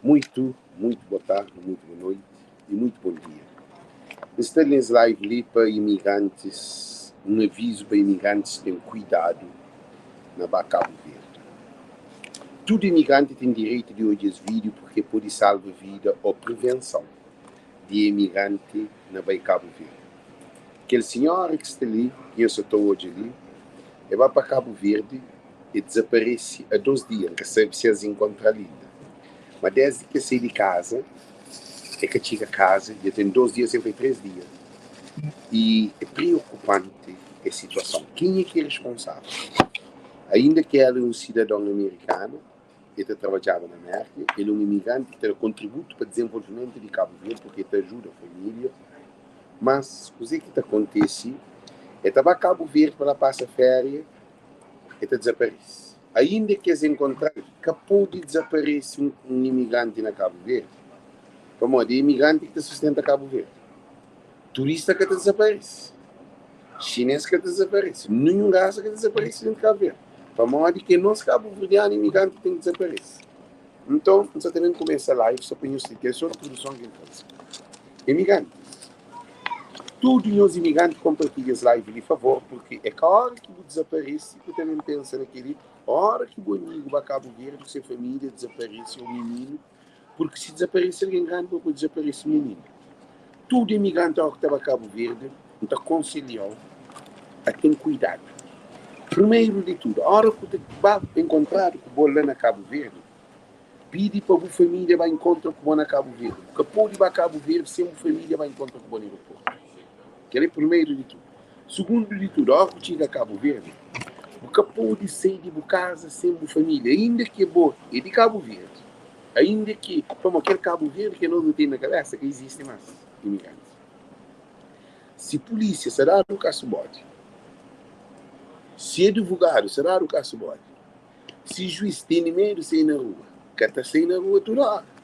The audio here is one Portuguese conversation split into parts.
Muito boa tarde, muito boa noite e muito bom dia. Estamos live ali para imigrantes, um aviso para imigrantes que tenham cuidado na Cabo Verde. Todo imigrante tem direito de hoje esse vídeo porque pode salvar vida ou prevenção de imigrante na Cabo Verde. Aquele senhor que está ali, que eu estou hoje ali, ele vai para Cabo Verde e desaparece há 2 dias, que sabe se as encontra ali. Mas desde que saí de casa, é que chega a casa, já tem 2 dias, sempre 3 dias. E é preocupante a situação. Quem é que é responsável? Ainda que ele é um cidadão americano, ele trabalhava na América, ele é um imigrante que tem contributo para o desenvolvimento de Cabo Verde, porque ele ajuda a família. Mas o que acontece? Ele estava a Cabo Verde para passar férias, ele desaparece. Ainda que eles encontrarem, que pode desaparecer um imigrante na Cabo Verde. Como é imigrante que sustenta Cabo Verde. Turista que desaparece. Chinês que desaparece. Nenhum gajo que desaparece dentro de Cabo Verde. Para modo que nós Cabo Verdeano imigrante tem que desaparecer. Então, nós também começa a live só para nos ter só a produção que faz. Imigrantes. Todos os imigrantes compartilham as lives, por favor, porque é que a hora que desaparece, eu também penso naquele, a hora que o amigo vai a Cabo Verde, se a família desaparece, o menino, porque se desaparece alguém grande, pode desaparecer o menino. Todo imigrante que estava a Cabo Verde, então aconselhou a ter cuidado. Primeiro de tudo, a hora que você vai encontrar com o bolo na Cabo Verde, pede para a família vai encontrar com o bolo na Cabo Verde. Porque pode ir a Cabo Verde, sempre a família vai encontrar com o bolo no aeroporto. Que é primeiro de tudo. Segundo de tudo, a hora que chega a Cabo Verde, porque pode sair de casa sem a família, ainda que é bom, é de Cabo Verde. Ainda que, como aquele Cabo Verde que nós não temos na cabeça, que existe mais imigrantes. Se polícia será no caso bode. Se advogado será no caso bode. Se juiz tem medo de sair na rua, que está sair na rua toda hora.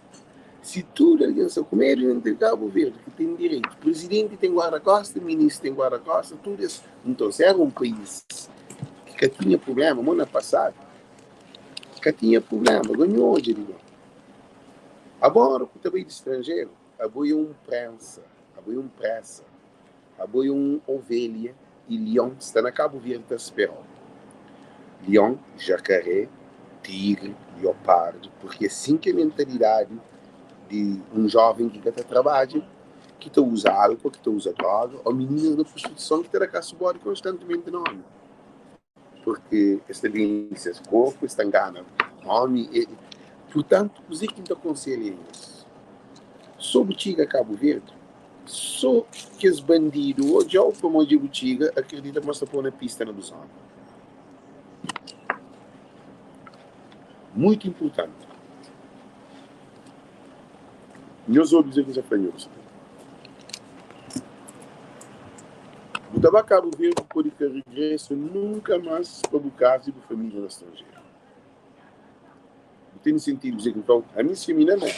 Se tudo aliança com medo dentro de Cabo Verde, que tem direito, o presidente tem guarda-costas, o ministro tem guarda-costas, tudo isso. Então, se era um país que tinha problema, no ano passado, que tinha problema, ganhou hoje, digo. Agora, que também de estrangeiro, havia um prensa, havia um ovelha e leão está na Cabo Verde a esperar. Leão, jacaré, tigre, leopardo, porque assim que a mentalidade de um jovem que está trabalhando, que está usa álcool, que está usa droga, ou menina da prostituição que está na casa bode constantemente no homem. Porque esta violência, esse corpo, está engana homem. Portanto, os que não aconselham isso. Sobre o Tiga Cabo Verde, só que os bandidos, ou já o como digo Tiga, acredita que mostra pôr na pista na dos homens. Muito importante. Meus objetivos apanhos. O tabaco Cabo Verde pode ter regresso nunca mais para o caso de família na estrangeira. Não tem sentido dizer que então, a minha família não é.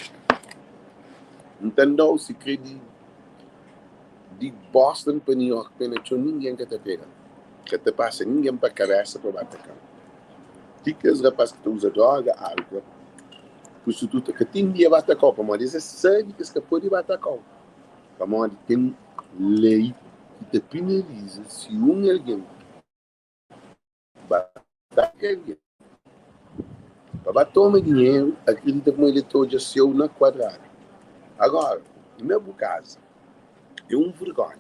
Então, se crê de Boston para New York, pena que ninguém que te pega. Que te passa ninguém para a cabeça para bater cá. Fica os rapazes que usam droga, álcool, prostituta, que tem dia bater a copa, mas é sério que você pode bater a copa. Como tem lei que te penaliza se alguém bater alguém. Para tomar dinheiro, acredita como ele todo seu na quadrada. Agora, no meu caso, é um vergonha.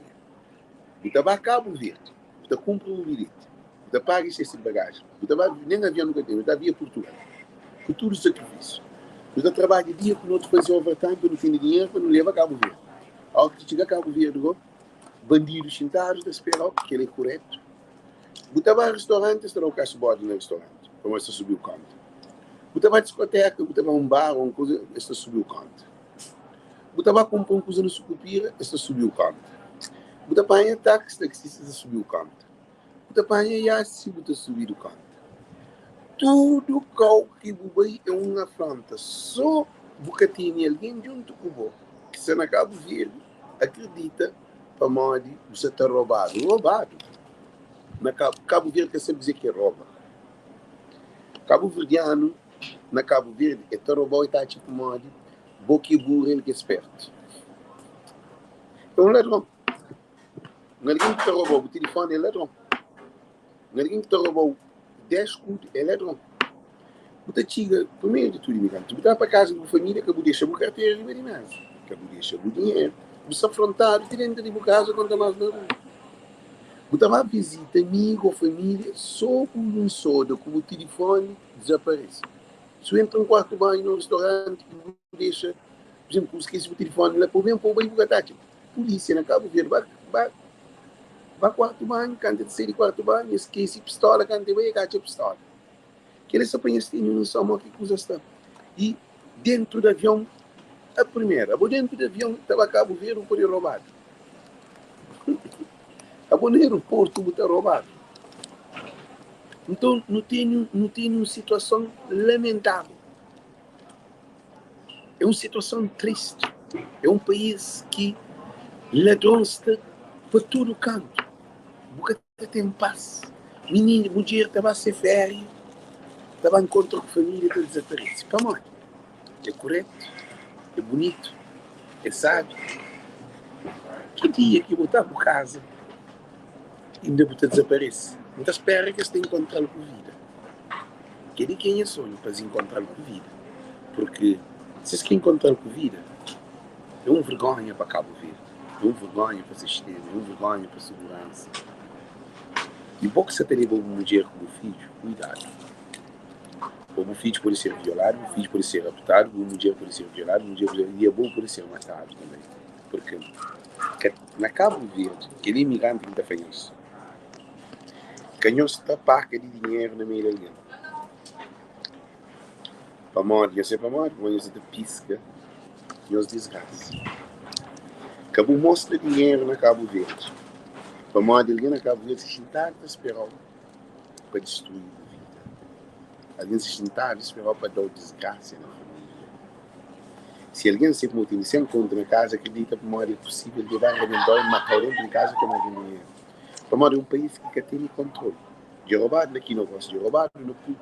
Você vai a Cabo Verde, você compra um bilhete, você paga esse bagagem, você vai nem avião nunca tem, você vai via Portugal. Com todo o sacrifício. Você trabalha dia com outro fazer overtime para não ter dinheiro para não levar a Cabo Verde. Ao que chega a Cabo Verde, bandidos sentados da espera, que ele é correto. Você vai a restaurante, está no caso bode no restaurante, como você subiu o conto. Você vai a discoteca, você vai a um bar, uma coisa, você subiu o conto. Você vai comprar uma coisa no Sucupira, você subiu o conto. Você vai a táxi, taxista, você subiu o conto. Você vai a Yassi, você subiu o conto. Tudo que você é uma afronta. Só você tem alguém junto com você, que se na Cabo Verde acredita para modo você está roubado. Roubado. Na Cabo Verde quer sempre dizer que é rouba. Cabo Verdeano, na Cabo Verde, está roubado e está tipo modo boca e burro, ele que é esperto. É um ladrão. Alguém que te roubou o telefone é ladrão. Alguém que te roubou 10 escudos é ladrão. Você chega, primeiro de tudo, imigrante, você vai para casa de uma família que você deixa a carteira de mais, que você deixa o dinheiro, você afrontar, você dentro de casa quando mais na rua. Você vai visitar amigo ou família só com um soda, com o telefone desaparece. Se você entra no quarto banho, no restaurante, você deixa, por exemplo, você esquece o telefone, lá por bem, por bem, por bem, polícia, na Cabo Verde, vai quarto banho, quando você sai do quarto banho, esquece a pistola, quando você vai, cacha a pistola. Que eles só conhecem não são que coisa está. E dentro do avião, a primeira, dentro do avião estava Cabo Verde, foi roubado. No aeroporto, está roubado. Então, não tem uma situação lamentável. É uma situação triste. É um país que ladrões está para todo canto. Nunca tem paz. Menino, mulher, estava a ser férias, estava a encontrar com a família, está desaparecido. Para mim, é correto, é bonito, é sábio. Que dia que eu vou estar por casa e ainda vou desaparecer? Então espera que você encontrá-lo com vida. Que de quem é sonho para se encontrá-lo com vida? Porque se você encontrar-lo com vida, é uma vergonha para Cabo Verde, é uma vergonha para o sistema, é uma vergonha para a segurança. E pouco você tem uma mulher como filho, cuidado. O filho pode ser violado, o filho pode ser raptado, a mulher pode ser violada, e é bom pode ser matado também. Porque na Cabo Verde, aquele imigrante que está fazendo isso, canhões está parca de dinheiro na meia de alguém. Para morrer, você para morrer, você te pisca e os desgraça. Cabo mostra dinheiro na Cabo Verde. Para morrer alguém na Cabo Verde, se sentar e esperar para destruir a vida. Alguém se sentar e esperar para dar desgraça na família. Se alguém se encontra na casa, acredita para morrer é possível levar a redondor e matar dentro de casa como alguém dinheiro. Para morrer é um país que tem controle. De roubado aqui no gosto de roubado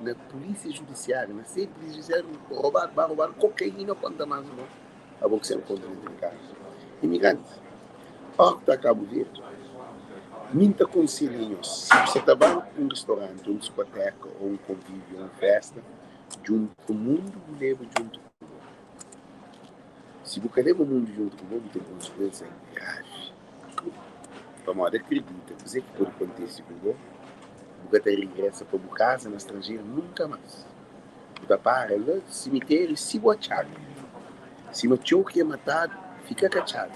na polícia judiciária, na sede judiciária, roubado cocaína quanto mais não. A boca se encontra dentro de casa. Imigrantes, ao que está Cabo Verde, muita conselhinhos. Se você trabalha em um restaurante, uma discoteca, ou um convívio, uma festa, junto com o mundo, leva junto com o mundo. Se você leva o mundo junto com o mundo, tem consequência grave. Para moda, acredita, você que pode acontecer com o você regressa para casa na estrangeira nunca mais. Você para lá, cemitério, se boteado. Se o tio que é matado, fica cachado.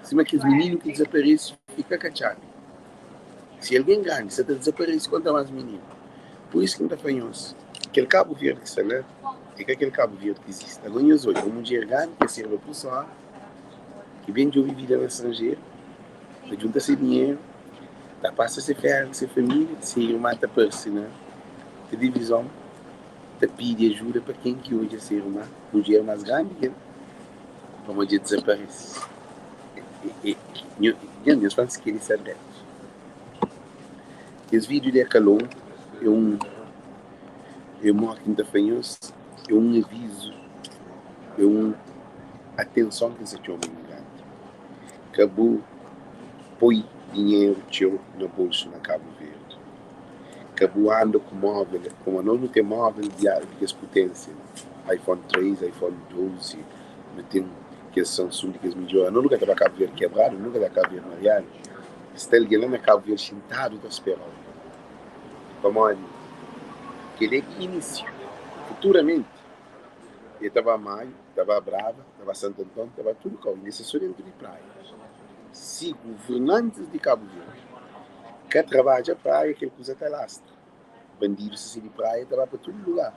Se aqueles meninos que desaparecem, fica cachado. Se alguém ganha, você desaparece, conta mais menino. Por isso que não está fanhoso. Aquele Cabo Verde que está lá, é que aquele Cabo Verde que existe. Agora, hoje, uma mulher ganha, que serve para o pessoal, que vem de ouvir vida na estrangeira, que junta-se dinheiro, tá, passa a ser ferro, ser família, se irmã está aparecendo, a divisão, tá pede ajuda para quem que hoje é ser irmã, um dia mais grande, né? Para um dia desaparece. Meus fãs querem saber. Esse vídeo de Acalon é uma quinta fanhosa, é um aviso, é uma atenção que se chama imigrante. Acabou, põe dinheiro teu no bolso na Cabo Verde. Acabou anda com móvel, como nós não temos móvel de potência, iPhone 3, iPhone 12, não tem que Samsung que é melhor, não nunca estava Cabo Verde quebrado, nunca estava Cabo Verde mariado. Está ali na Cabo Verde sentado, está esperando. Como olha, que ele é início, futuramente, ele estava Maio, estava Brava, estava Santo Antônio, estava tudo calmo, nesse só dentro de praia. Se governantes de Cabo Verde quer trabalhar a praia, aquele coisa está lastra. Bandidos se de praia, estava para todo lugar.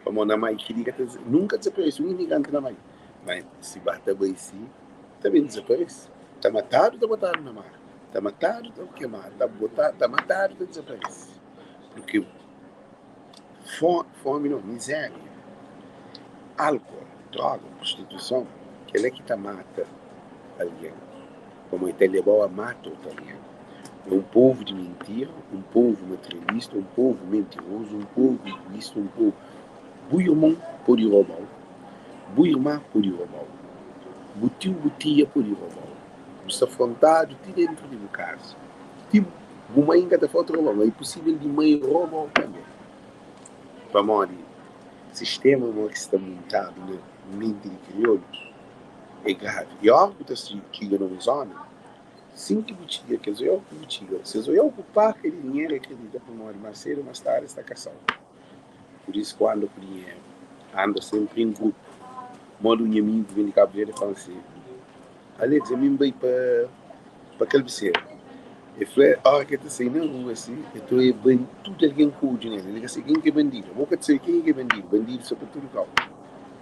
Como na Mai, que diga, nunca desapareceu um imigrante na Mai. Mas se bate bem assim, também desaparece. Está matado, está botado na mar. Está matado, está queimado. Está matado, está desaparece. Porque fome não, miséria, álcool, droga, prostituição, que é que está mata alguém. Como ele levou a matar alguém. É um povo de mentira, um povo materialista, um povo mentiroso, um povo egoísta, um povo buiomão pode roubar. O irmão pode roubar. O tio, o tia pode roubar. Você afrontado, tira dentro de casa. Tipo, o mãe ainda está falta roubar, mas é possível de mãe roubar também. Para morrer. Sistema que está montado na mente de crioulo é grave. E algo que está chegando na zona, sim que botiga, quer dizer, eu que botiga. Se eu ocupar aquele dinheiro, acredita para morrer mais cedo, mais tarde, está caçado. Por isso, quando o dinheiro anda sempre em grupo, manda um amigo vem de Cabo Verde e fala assim: Alex, eu me bem para aquele biceiro. Eu falei: que está saindo na rua assim, eu estou a bandido, tudo alguém com o dinheiro. Ele diz assim: quem que é bandido? Eu vou dizer quem é bandido. Bandido só para tudo cal.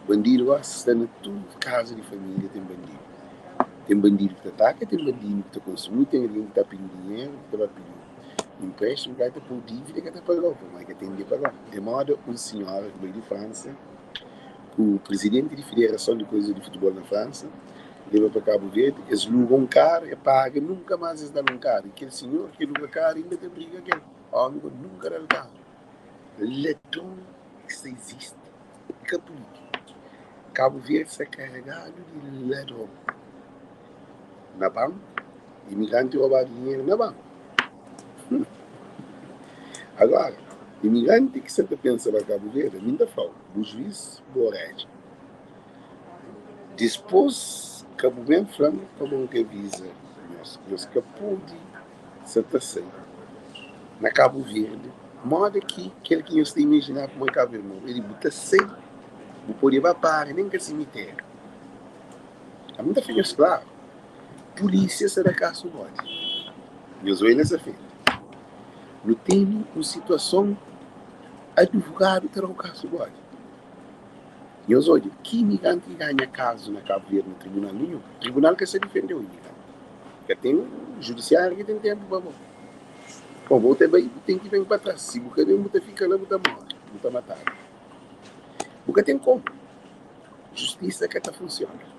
Bandido está em tudo casa de família, tem bandido. Tem bandido que ataca, tem bandido que consome, tem alguém que está pedindo dinheiro, que está pedindo empréstimo, que está por dívida, que está pagando, mas que tem de pagar. De modo, um senhor que veio de França, o presidente da Federação de Coisas de Futebol na França, leva para Cabo Verde, eles alugam um carro e pagam, nunca mais eles dão um carro. E aquele senhor que aluga carro ainda tem briga com ele. Homem, nunca dá o carro. Ladrão que isso existe. Que política. Cabo Verde está carregado de ladrão. Na banca, imigrante roubar dinheiro na banca. Agora, imigrante que sempre pensa para Cabo Verde, ainda fala, o juiz Borges. Depois, Cabo Verde falando como um revisa, nós que pode ser assim, na Cabo Verde, modo que aquele que nós temos imaginar como é Cabo Verde, ele bota sem, não pode evaporar, nem que cemitério. Há muita filhas, claro, polícia será caso pode. Nós vemos nessa feita. Não tem uma situação, advogado terá o caso pode. E eu olho, que imigrante ganha caso na Cabo Verde no tribunal nenhum? O tribunal que se defendeu o imigrante. Porque tem um judiciário que tem tempo para bom. Bom, vou tem que vir para trás. Se você vem, você fica lá, você morre, você matado. Porque tem como. Justiça que está funcionando.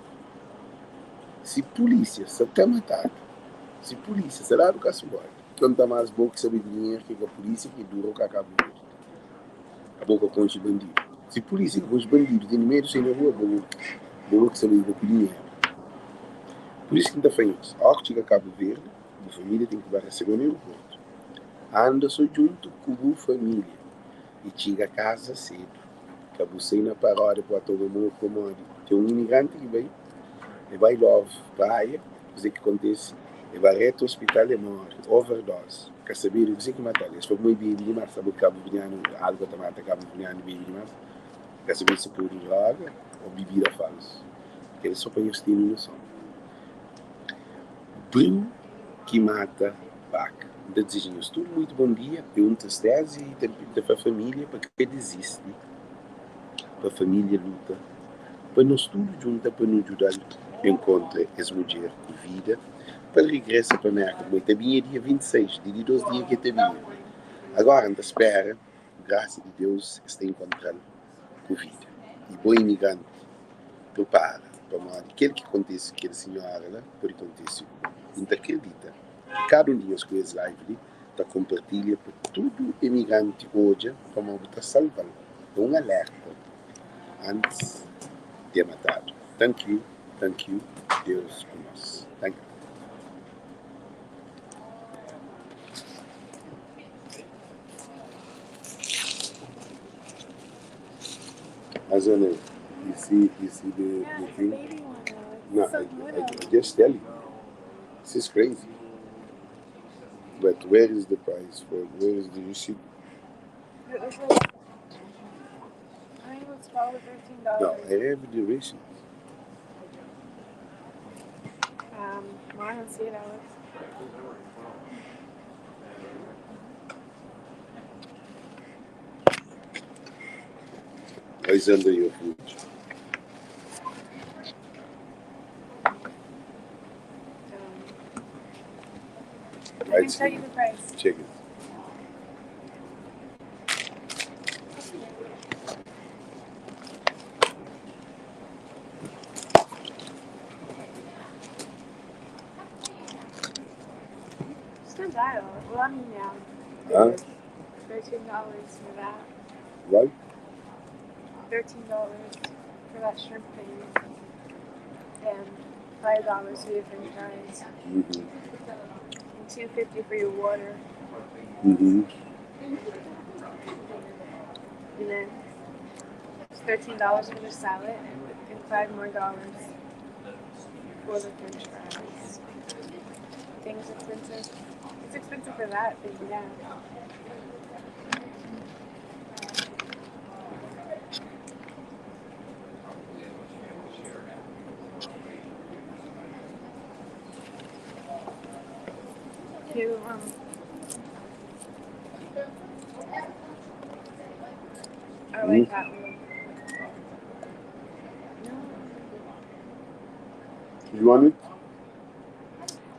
Se polícia só está matado, se polícia será do caso embora, quando está mais bom que saber dinheiro que a polícia que dura o que acaba de ver. A boca com os bandidos. Se polícia com os bandidos tem medo sem na rua, bom que saber do dinheiro. Por isso que não está fazendo. Ao que chega a Cabo Verde, a família tem que dar a segunda aeroporto. Anda só junto com a família. E chega a casa cedo. Acabou sem na paródia para todo mundo como tem um imigrante que veio, ele vai lá, praia, o que acontece, ele vai reto ao hospital e morre, overdose. Quer saber o que mata ele? Se for muito bem demais, sabe que Cabo Verdeano, algo que mata Cabo Verdeano bem demais. Quer saber se pode droga ou bebida falsa. Porque ele só põe os tiros no som. Brim que mata vaca. Então desejamos tudo muito bom dia, perguntas tese e pergunta para a família, para que desiste, para a família luta, para nós tudo juntos, para nos ajudar a encontrar essa mulher de vida, para regressar para a América. Muito bem, é dia 26, de 2 dias que está vindo. Agora, anda espera, graças a Deus, está encontrando Covid. E bom imigrante, prepara, para morrer. Aquele que acontece, aquele senhora, né, pode acontecer. Não acredita. Cada um de nós com esse live está compartilha para todo imigrante hoje, para estar salvando. É um alerta antes de matar. Thank you, Deus com nós. Thank you. As you see the thing? No, I just tell you. This is crazy. But where is the price for it? Where is the receipt? It was like, I think it was $12 or $13. No, I have the receipt. I don't see it, Alex. It's under your food. I can tell you the price. Check it. It's not bad. Well, I mean, yeah. Huh? $13 for that. Right? $13 for that shrimp thing, and $5 for your French fries, Mm-hmm. and $2.50 for your water, Mm-hmm. and then it's $13 for the salad, and $5 more for the French fries. Things expensive. It's expensive for that thing, yeah. You, I like that one. You want it?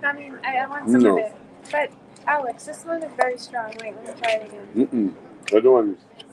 I mean, I want some No. of it. But, Alex, this one is very strong. Wait, let me try it again. Mm-mm. I don't want it.